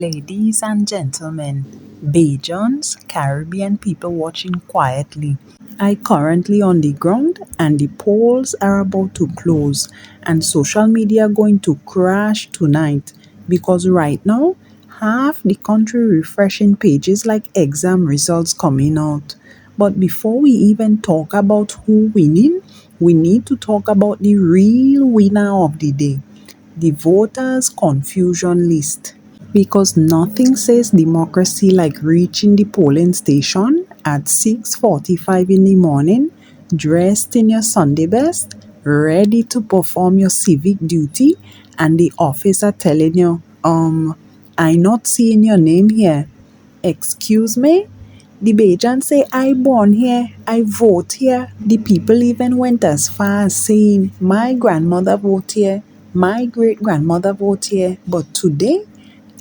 Ladies and gentlemen, Bajans, Caribbean people watching quietly. I currently on the ground and the polls are about to close and social media going to crash tonight because right now half the country refreshing pages like exam results coming out. But before we even talk about who winning, we need to talk about the real winner of the day, the voters confusion list. Because nothing says democracy like reaching the polling station at 6:45 in the morning, dressed in your Sunday best, ready to perform your civic duty, and the officer telling you, I not seeing your name here. Excuse me? The Bajan say, I born here, I vote here. The people even went as far as saying, my grandmother vote here, my great grandmother vote here. But today,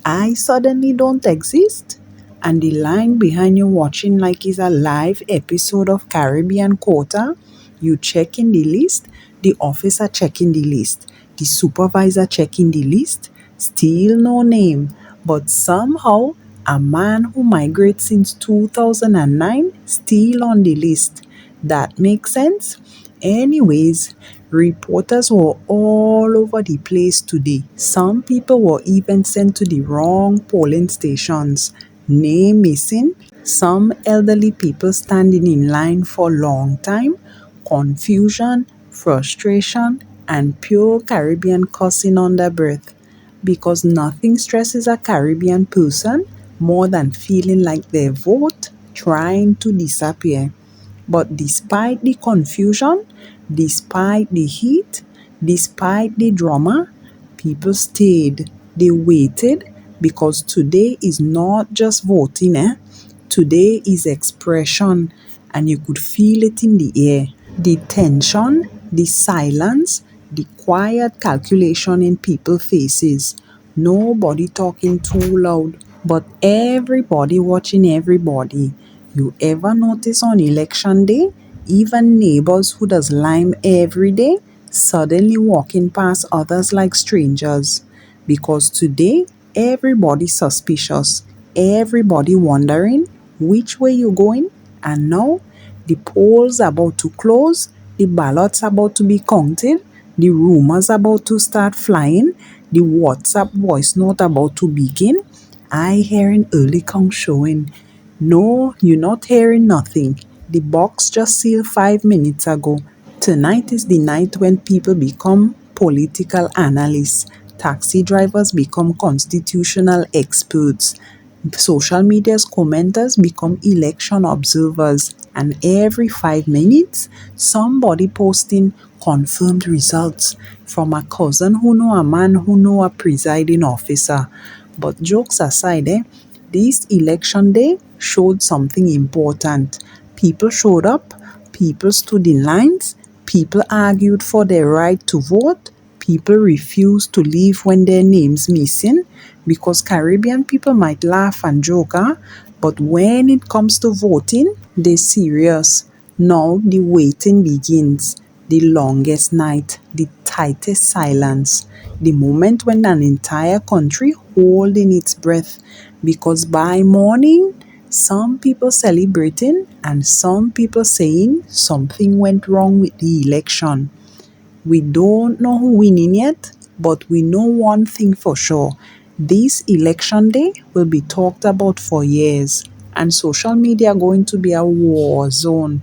I suddenly don't exist. And the line behind you watching like is a live episode of Caribbean Quota. You checking the list, the officer checking the list, the supervisor checking the list, still no name. But somehow, a man who migrates since 2009 still on the list. That makes sense? Anyways, reporters were all over the place today. Some people were even sent to the wrong polling stations. Name missing, some elderly people standing in line for long time, confusion, frustration, and pure Caribbean cussing under breath. Because nothing stresses a Caribbean person more than feeling like their vote trying to disappear. But despite the confusion, despite the heat, despite the drama, people stayed. They waited because today is not just voting, Today is expression, and you could feel it in the air. The tension, the silence, the quiet calculation in people's faces. Nobody talking too loud, but everybody watching everybody. You ever notice on election day, even neighbors who does lime every day suddenly walking past others like strangers? Because today, everybody suspicious, everybody wondering which way you going, and now the polls about to close, the ballots about to be counted, the rumors about to start flying, the WhatsApp voice note about to begin. I hearing early count showing. No, you're not hearing nothing. The box just sealed 5 minutes ago. Tonight is the night when people become political analysts, taxi drivers become constitutional experts, social media's commenters become election observers, and every 5 minutes, somebody posting confirmed results from a cousin who know a man who know a presiding officer. But jokes aside, this election day showed something important. People showed up, people stood in lines, people argued for their right to vote, people refused to leave when their names missing, because Caribbean people might laugh and joke, but when it comes to voting, they're serious. Now the waiting begins, the longest night, the tightest silence, the moment when an entire country holding its breath, because by morning, some people celebrating and some people saying something went wrong with the election. We don't know who winning yet, but we know one thing for sure. This election day will be talked about for years, and social media going to be a war zone.